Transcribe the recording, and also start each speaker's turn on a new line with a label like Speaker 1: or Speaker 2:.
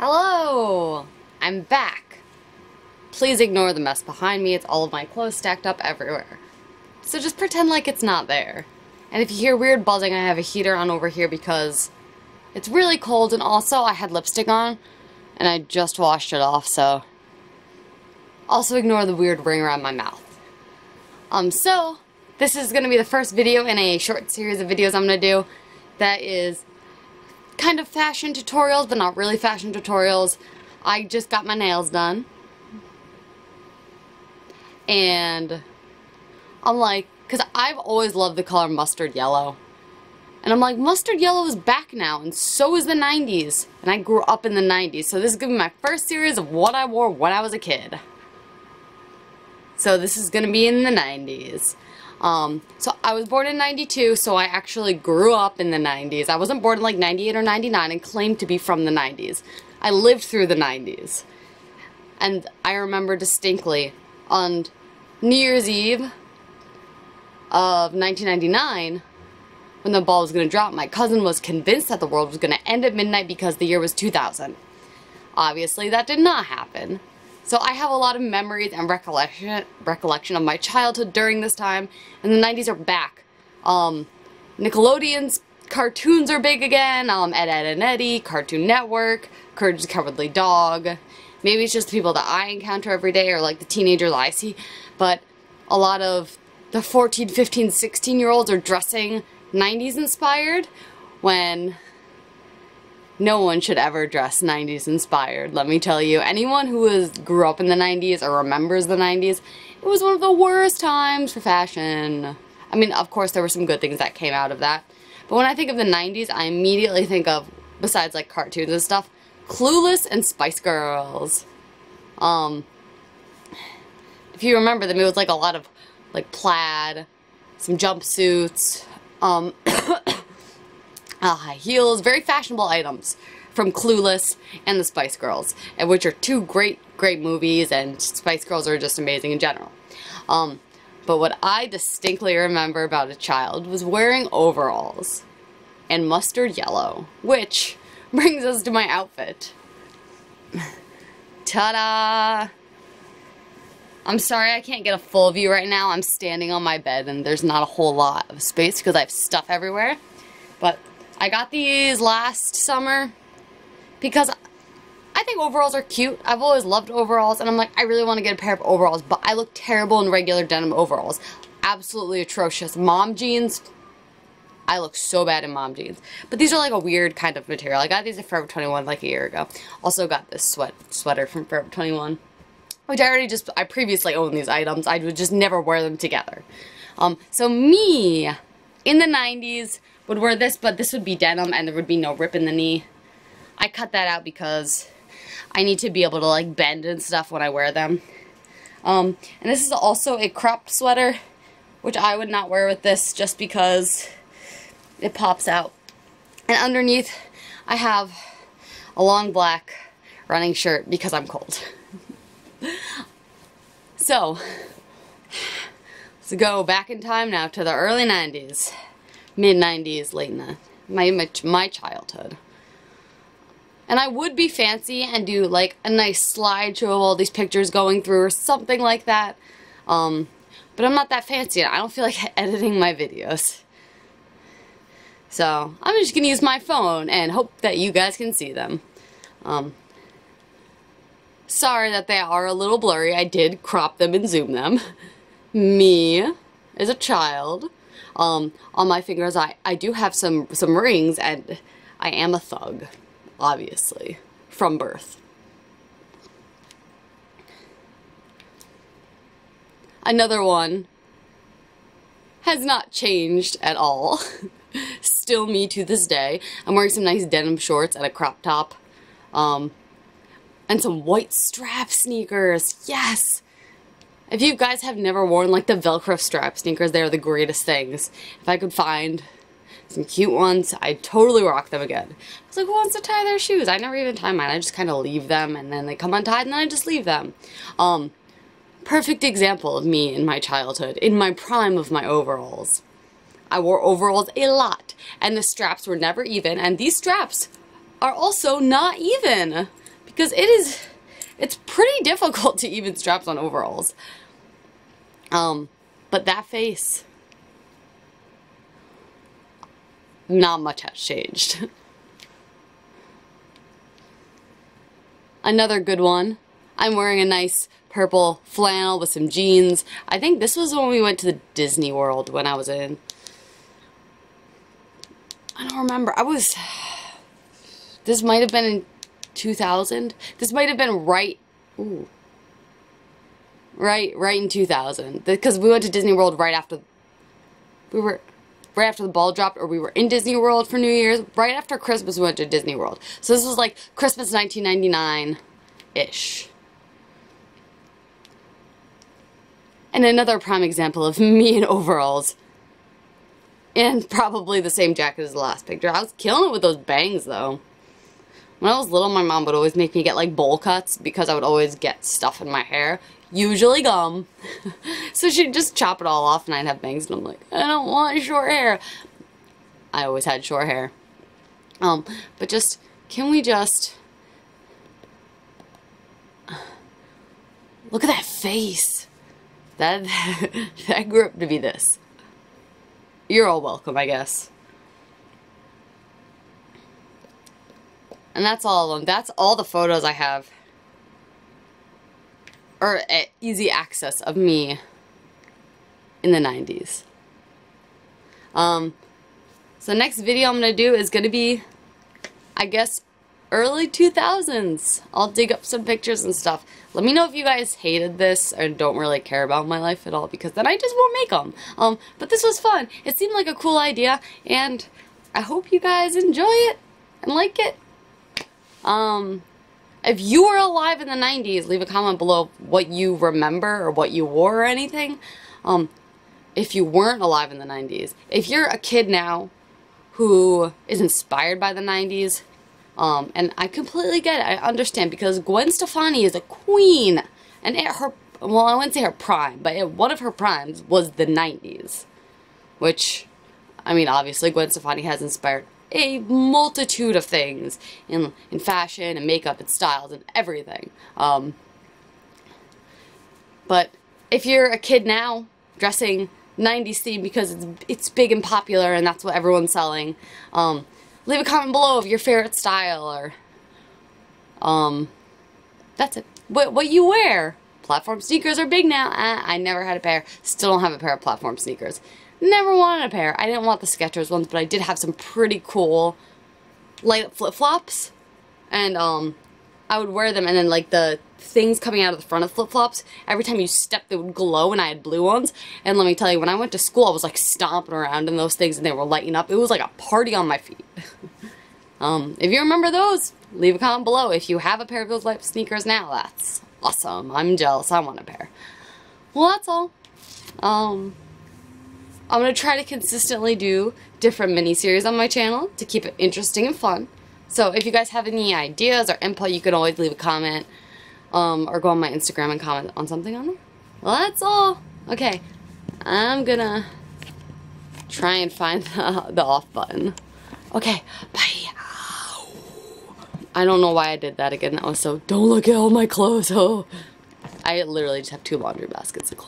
Speaker 1: Hello! I'm back. Please ignore the mess behind me. It's all of my clothes stacked up everywhere. So just pretend like it's not there. And if you hear weird buzzing, I have a heater on over here because it's really cold, and also I had lipstick on and I just washed it off, so also ignore the weird ring around my mouth. So this is going to be the first video in a short series of videos I'm going to do that is kind of fashion tutorials, but not really fashion tutorials. I just got my nails done. And I'm like, because I've always loved the color mustard yellow. And I'm like, mustard yellow is back now, and so is the 90s. And I grew up in the 90s, so this is going to be my first series of what I wore when I was a kid. So this is going to be in the 90s. So I was born in 92, so I actually grew up in the 90s. I wasn't born in like 98 or 99 and claimed to be from the 90s. I lived through the 90s. And I remember distinctly on New Year's Eve of 1999, when the ball was going to drop, my cousin was convinced that the world was going to end at midnight because the year was 2000. Obviously, that did not happen. So I have a lot of memories and recollection of my childhood during this time, and the 90s are back. Nickelodeon's cartoons are big again, Ed, Edd n Eddy, Cartoon Network, Courage the Cowardly Dog. Maybe it's just the people that I encounter every day, or like the teenagers I see, but a lot of the 14, 15, 16-year-olds are dressing 90s inspired when no one should ever dress 90s inspired, let me tell you. Anyone who grew up in the 90s or remembers the 90s, it was one of the worst times for fashion. I mean, of course, there were some good things that came out of that. But when I think of the 90s, I immediately think of, besides like cartoons and stuff, Clueless and Spice Girls. If you remember them, it was like a lot of like plaid, some jumpsuits, high heels, very fashionable items from Clueless and the Spice Girls, and which are two great movies, and Spice Girls are just amazing in general. But what I distinctly remember about a child was wearing overalls and mustard yellow, which brings us to my outfit. Ta-da! I'm sorry I can't get a full view right now. I'm standing on my bed and there's not a whole lot of space because I have stuff everywhere. But I got these last summer because I think overalls are cute. I've always loved overalls, and I'm like, I really want to get a pair of overalls, but I look terrible in regular denim overalls. Absolutely atrocious. Mom jeans, I look so bad in mom jeans. But these are like a weird kind of material. I got these at Forever 21 like a year ago. Also got this sweater from Forever 21, which I previously owned these items. I would just never wear them together. So me, in the 90s, would wear this, but this would be denim and there would be no rip in the knee. I cut that out because I need to be able to like bend and stuff when I wear them. And this is also a cropped sweater, which I would not wear with this just because it pops out. And underneath I have a long black running shirt because I'm cold. So, let's go back in time now to the early 90s. Mid-90s, late 90s, my childhood. And I would be fancy and do like a nice slideshow of all these pictures going through or something like that. But I'm not that fancy and I don't feel like editing my videos. So I'm just gonna use my phone and hope that you guys can see them. Sorry that they are a little blurry. I did crop them and zoom them. Me as a child. On my fingers I do have some rings, and I am a thug, obviously, from birth. Another one has not changed at all. Still me to this day. I'm wearing some nice denim shorts and a crop top. And some white strap sneakers. Yes! If you guys have never worn like the Velcro strap sneakers, they are the greatest things. If I could find some cute ones, I'd totally rock them again. I was like, who wants to tie their shoes? I never even tie mine. I just kind of leave them and then they come untied and then I just leave them. Perfect example of me in my childhood, in my prime of my overalls. I wore overalls a lot, and the straps were never even, and these straps are also not even. because it's pretty difficult to even straps on overalls. But that face, not much has changed. Another good one. I'm wearing a nice purple flannel with some jeans. I think this was when we went to the Disney World when I was in. I don't remember. This might have been in 2000. This might have been right in 2000. Because we went to Disney World right after the ball dropped, or we were in Disney World for New Year's. Right after Christmas, we went to Disney World. So this was like Christmas 1999-ish. And another prime example of me in overalls. And probably the same jacket as the last picture. I was killing it with those bangs, though. When I was little, my mom would always make me get, like, bowl cuts because I would always get stuff in my hair. Usually gum. So she'd just chop it all off and I'd have bangs, and I'm like, I don't want short hair. I always had short hair. But just, can we just... Look at that face. That grew up to be this. You're all welcome, I guess. And that's all of them. That's all the photos I have. Or easy access of me in the 90s. So the next video I'm going to do is going to be, I guess, early 2000s. I'll dig up some pictures and stuff. Let me know if you guys hated this or don't really care about my life at all, because then I just won't make them. But this was fun. It seemed like a cool idea, and I hope you guys enjoy it and like it. If you were alive in the 90s, leave a comment below what you remember or what you wore or anything. If you weren't alive in the 90s, if you're a kid now who is inspired by the 90s, and I completely get it, I understand, because Gwen Stefani is a queen, and at her, well, I wouldn't say her prime, but one of her primes was the 90s, which, I mean, obviously Gwen Stefani has inspired a multitude of things in fashion and makeup and styles and everything. But if you're a kid now dressing 90s theme because it's big and popular and that's what everyone's selling, leave a comment below of your favorite style, or that's it. What you wear. Platform sneakers are big now. I never had a pair. Still don't have a pair of platform sneakers. Never wanted a pair. I didn't want the Skechers ones, but I did have some pretty cool light up flip-flops. And I would wear them, and then like the things coming out of the front of flip-flops, every time you stepped they would glow, and I had blue ones. And let me tell you, when I went to school I was like stomping around in those things and they were lighting up. It was like a party on my feet. If you remember those, leave a comment below. If you have a pair of those light sneakers now, that's awesome. I'm jealous. I want a pair. Well, that's all. I'm going to try to consistently do different mini-series on my channel to keep it interesting and fun. So if you guys have any ideas or input, you can always leave a comment, or go on my Instagram and comment on something on there. Well, that's all. Okay, I'm going to try and find the off button. Okay, bye. I don't know why I did that again. That was so, don't look at all my clothes. Oh, I literally just have 2 laundry baskets of clothes.